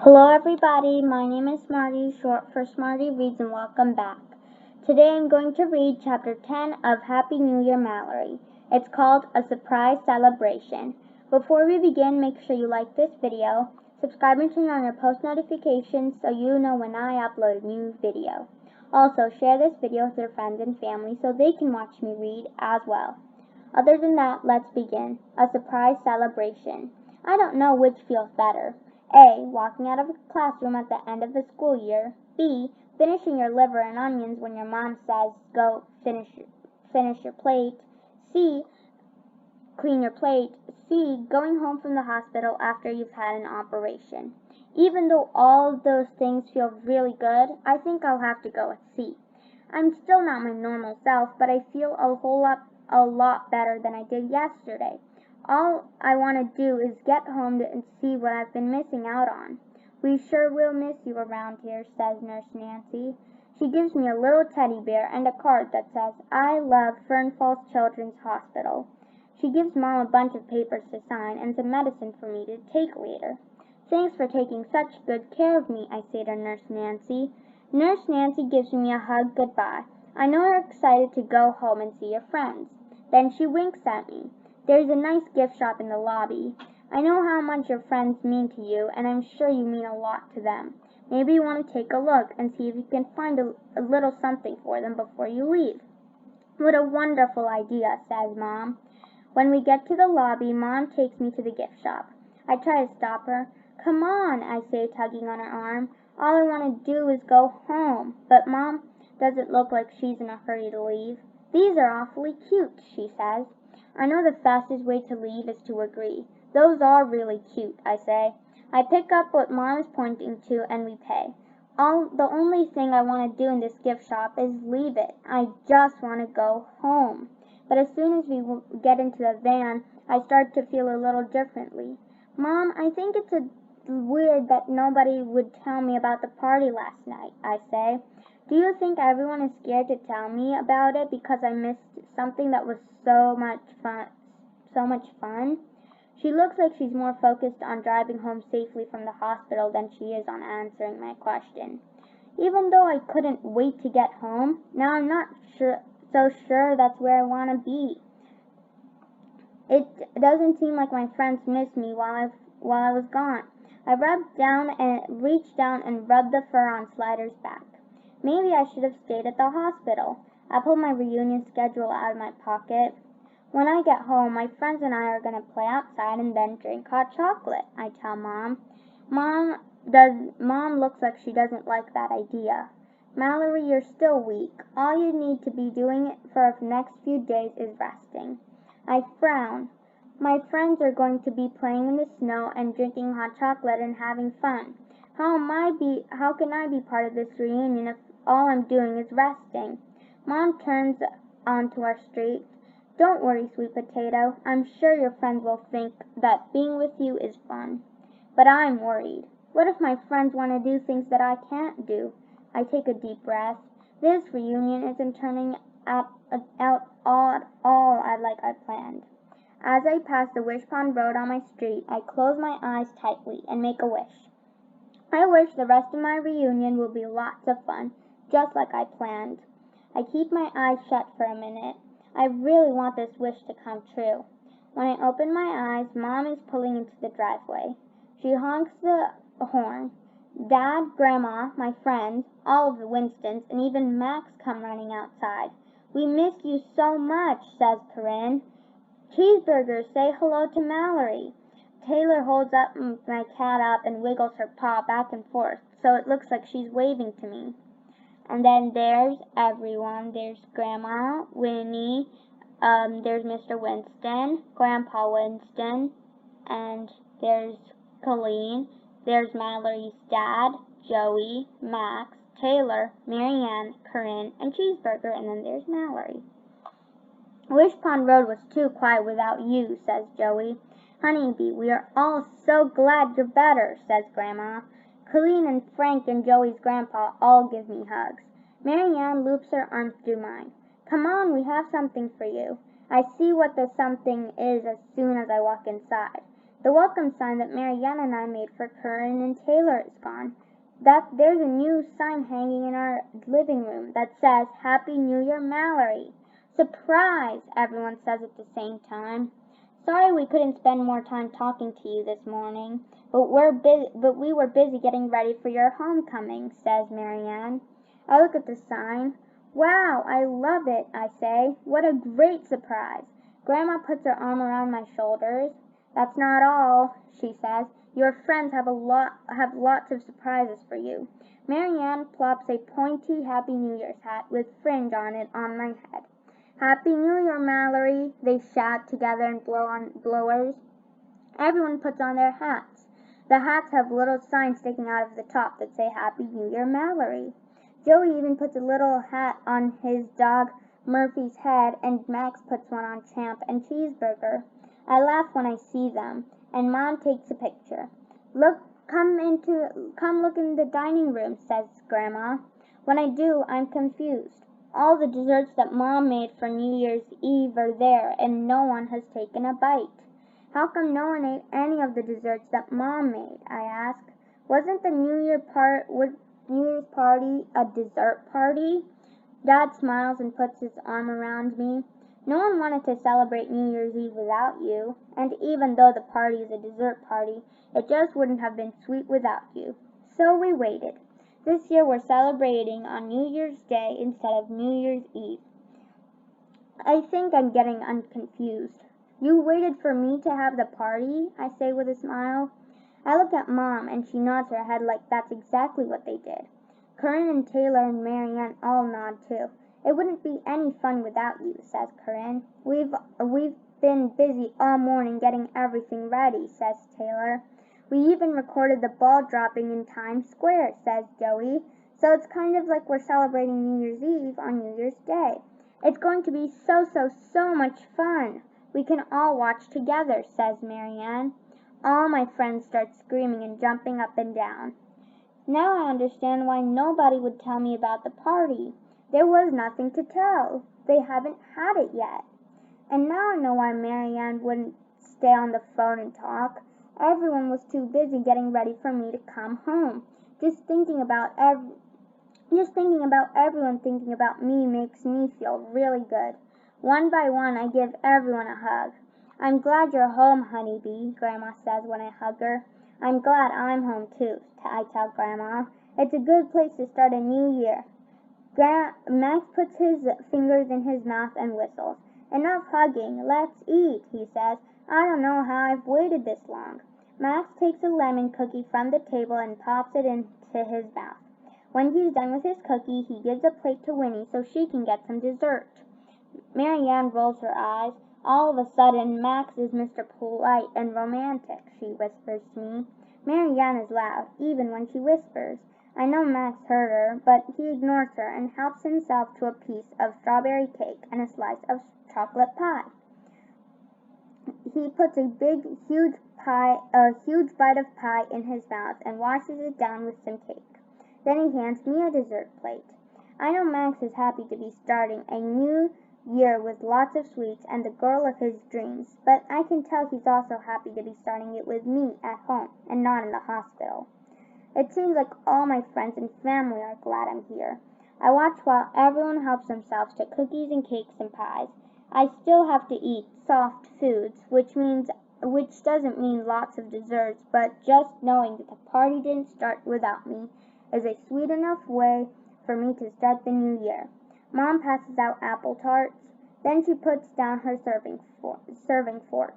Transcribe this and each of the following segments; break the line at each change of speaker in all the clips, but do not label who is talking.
Hello everybody, my name is Smarty, short for Smarty Reads, and welcome back. Today I'm going to read Chapter 10 of Happy New Year, Mallory. It's called A Surprise Celebration. Before we begin, make sure you like this video, subscribe and turn on your post notifications so you know when I upload a new video. Also, share this video with your friends and family so they can watch me read as well. Other than that, let's begin. A surprise celebration. I don't know which feels better. A. Walking out of a classroom at the end of the school year. B. Finishing your liver and onions when your mom says, go finish your plate. C. Clean your plate. C. Going home from the hospital after you've had an operation. Even though all those things feel really good, I think I'll have to go with C. I'm still not my normal self, but I feel a lot better than I did yesterday. All I want to do is get home and see what I've been missing out on. We sure will miss you around here, says Nurse Nancy. She gives me a little teddy bear and a card that says, I love Fern Falls Children's Hospital. She gives Mom a bunch of papers to sign and some medicine for me to take later. Thanks for taking such good care of me, I say to Nurse Nancy. Nurse Nancy gives me a hug goodbye. I know you're excited to go home and see your friends. Then she winks at me. There's a nice gift shop in the lobby. I know how much your friends mean to you, and I'm sure you mean a lot to them. Maybe you want to take a look and see if you can find a little something for them before you leave. What a wonderful idea, says Mom. When we get to the lobby, Mom takes me to the gift shop. I try to stop her. Come on, I say, tugging on her arm. All I want to do is go home. But Mom doesn't look like she's in a hurry to leave. These are awfully cute, she says. I know the fastest way to leave is to agree. Those are really cute, I say. I pick up what Mom is pointing to and we pay. The only thing I want to do in this gift shop is leave it. I just want to go home. But as soon as we get into the van, I start to feel a little differently. Mom, I think it's weird that nobody would tell me about the party last night, I say. Do you think everyone is scared to tell me about it because I missed something that was so much fun? She looks like she's more focused on driving home safely from the hospital than she is on answering my question. Even though I couldn't wait to get home, now I'm not so sure that's where I want to be. It doesn't seem like my friends missed me while I was gone. I reached down and rubbed the fur on Slider's back. Maybe I should have stayed at the hospital. I pulled my reunion schedule out of my pocket. When I get home, my friends and I are going to play outside and then drink hot chocolate, I tell Mom. Mom looks like she doesn't like that idea. Mallory, you're still weak. All you need to be doing for the next few days is resting. I frown. My friends are going to be playing in the snow and drinking hot chocolate and having fun. How can I be part of this reunion if all I'm doing is resting? Mom turns onto our street. Don't worry, sweet potato. I'm sure your friends will think that being with you is fun. But I'm worried. What if my friends want to do things that I can't do? I take a deep breath. This reunion isn't turning out all like I planned. As I pass the wish pond road on my street, I close my eyes tightly and make a wish. I wish the rest of my reunion will be lots of fun, just like I planned. I keep my eyes shut for a minute. I really want this wish to come true. When I open my eyes, Mom is pulling into the driveway. She honks the horn. Dad, Grandma, my friends, all of the Winstons, and even Max come running outside. We miss you so much, says Corinne. Cheeseburger, say hello to Mallory. Taylor holds up my cat up and wiggles her paw back and forth, so it looks like she's waving to me. And then there's everyone. There's Grandma, Winnie, there's Mr. Winston, Grandpa Winston, and there's Colleen, there's Mallory's dad, Joey, Max, Taylor, Marianne, Corinne, and Cheeseburger, and then there's Mallory. Wish Pond Road was too quiet without you, says Joey. Honeybee, we are all so glad you're better, says Grandma. Colleen and Frank and Joey's grandpa all give me hugs. Marianne loops her arms through mine. Come on, we have something for you. I see what the something is as soon as I walk inside. The welcome sign that Marianne and I made for Curran and Taylor is gone. There's a new sign hanging in our living room that says, Happy New Year, Mallory. Surprise! Everyone says at the same time. Sorry we couldn't spend more time talking to you this morning, but we were busy getting ready for your homecoming, says Marianne. I look at the sign. Wow, I love it, I say. What a great surprise. Grandma puts her arm around my shoulders. That's not all, she says. Your friends have lots of surprises for you. Marianne plops a pointy Happy New Year's hat with fringe on it on my head. Happy New Year, Mallory, they shout together and blow on blowers. Everyone puts on their hats. The hats have little signs sticking out of the top that say Happy New Year, Mallory. Joey even puts a little hat on his dog Murphy's head, and Max puts one on Champ and Cheeseburger. I laugh when I see them, and Mom takes a picture. Come look in the dining room, says Grandma. When I do, I'm confused. All the desserts that Mom made for New Year's Eve are there, and no one has taken a bite. How come no one ate any of the desserts that Mom made? I ask. Wasn't the New Year's party a dessert party? Dad smiles and puts his arm around me. No one wanted to celebrate New Year's Eve without you, and even though the party is a dessert party, it just wouldn't have been sweet without you. So we waited. This year we're celebrating on New Year's Day instead of New Year's Eve. I think I'm getting unconfused. You waited for me to have the party? I say with a smile. I look at Mom, and she nods her head like that's exactly what they did. Curran and Taylor and Marianne all nod too. It wouldn't be any fun without you, says Curran. We've been busy all morning getting everything ready, says Taylor. We even recorded the ball dropping in Times Square, says Joey. So it's kind of like we're celebrating New Year's Eve on New Year's Day. It's going to be so much fun. We can all watch together, says Marianne. All my friends start screaming and jumping up and down. Now I understand why nobody would tell me about the party. There was nothing to tell. They haven't had it yet. And now I know why Marianne wouldn't stay on the phone and talk. Everyone was too busy getting ready for me to come home. Just thinking about everyone thinking about me makes me feel really good. One by one, I give everyone a hug. I'm glad you're home, honeybee, Grandma says when I hug her. I'm glad I'm home too, I tell Grandma. It's a good place to start a new year. Max puts his fingers in his mouth and whistles. Enough hugging, let's eat, he says. I don't know how I've waited this long. Max takes a lemon cookie from the table and pops it into his mouth. When he's done with his cookie, he gives a plate to Winnie so she can get some dessert. Marianne rolls her eyes. All of a sudden, Max is Mr. Polite and Romantic, she whispers to me. Marianne is loud, even when she whispers. I know Max heard her, but he ignores her and helps himself to a piece of strawberry cake and a slice of chocolate pie. He puts a huge bite of pie in his mouth and washes it down with some cake. Then he hands me a dessert plate. I know Max is happy to be starting a new year with lots of sweets and the girl of his dreams, but I can tell he's also happy to be starting it with me at home and not in the hospital. It seems like all my friends and family are glad I'm here. I watch while everyone helps themselves to cookies and cakes and pies. I still have to eat soft foods, which doesn't mean lots of desserts, but just knowing that the party didn't start without me is a sweet enough way for me to start the new year. Mom passes out apple tarts. Then she puts down her serving fork.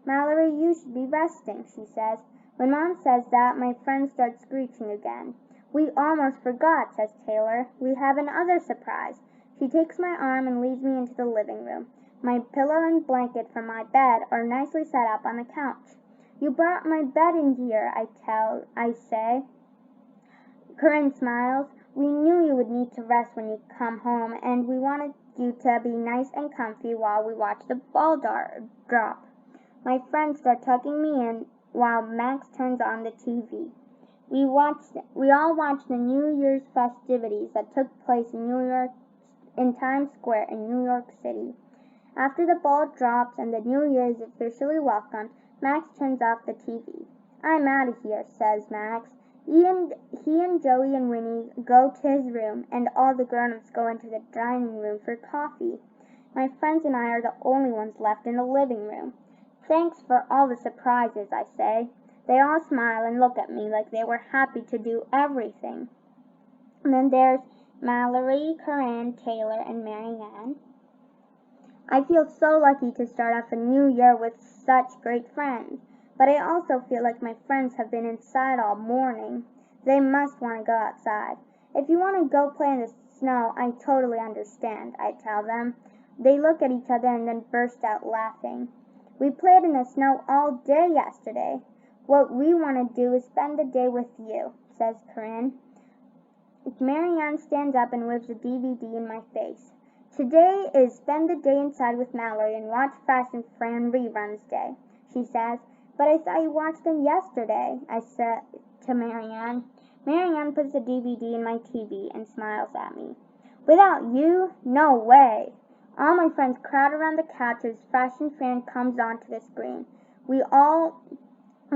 Mallory, you should be resting, she says. When Mom says that, my friends start screeching again. We almost forgot, says Taylor. We have another surprise. She takes my arm and leads me into the living room. My pillow and blanket from my bed are nicely set up on the couch. You brought my bed in here, I say. Curran smiles. We knew you would need to rest when you come home, and we wanted you to be nice and comfy while we watch the ball drop. My friends start tucking me in while Max turns on the TV. We all watched the New Year's festivities that took place in Times Square in New York City. After the ball drops and the New Year is officially welcomed, Max turns off the TV. "I'm out of here," says Max. He and Joey and Winnie go to his room, and all the grown-ups go into the dining room for coffee. My friends and I are the only ones left in the living room. "Thanks for all the surprises," I say. They all smile and look at me like they were happy to do everything. And then there's Mallory, Corinne, Taylor, and Mary Ann. I feel so lucky to start off a new year with such great friends, but I also feel like my friends have been inside all morning. They must want to go outside. "If you want to go play in the snow, I totally understand," I tell them. They look at each other and then burst out laughing. "We played in the snow all day yesterday. What we want to do is spend the day with you," says Corinne. Mary Ann stands up and waves a DVD in my face. "Today is spend the day inside with Mallory and watch Fashion Fran reruns day," she says. "But I thought you watched them yesterday," I said to Mary Ann. Mary Ann puts the DVD in my TV and smiles at me. "Without you? No way!" All my friends crowd around the couch as Fashion Fran comes onto the screen. We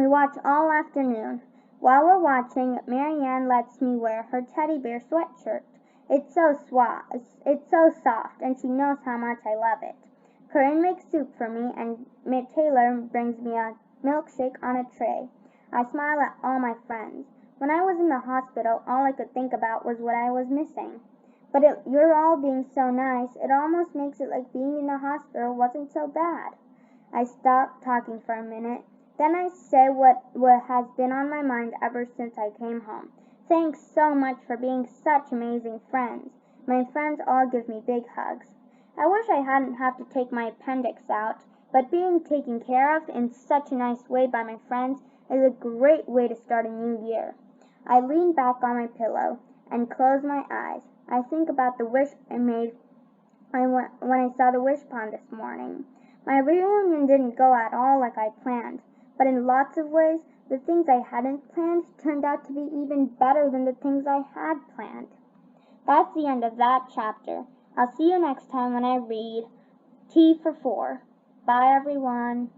watch all afternoon. While we're watching, Mary Ann lets me wear her teddy bear sweatshirt. It's so soft, and she knows how much I love it. Corinne makes soup for me, and Taylor brings me a milkshake on a tray. I smile at all my friends. When I was in the hospital, all I could think about was what I was missing. But you're all being so nice, it almost makes it like being in the hospital wasn't so bad. I stop talking for a minute. Then I say what has been on my mind ever since I came home. Thanks so much for being such amazing friends. My friends all give me big hugs. I wish I hadn't have to take my appendix out, but being taken care of in such a nice way by my friends is a great way to start a new year. I lean back on my pillow and close my eyes. I think about the wish I made when I saw the wish pond this morning. My reunion didn't go at all like I planned. But in lots of ways, the things I hadn't planned turned out to be even better than the things I had planned. That's the end of that chapter. I'll see you next time when I read T for 4. Bye, everyone.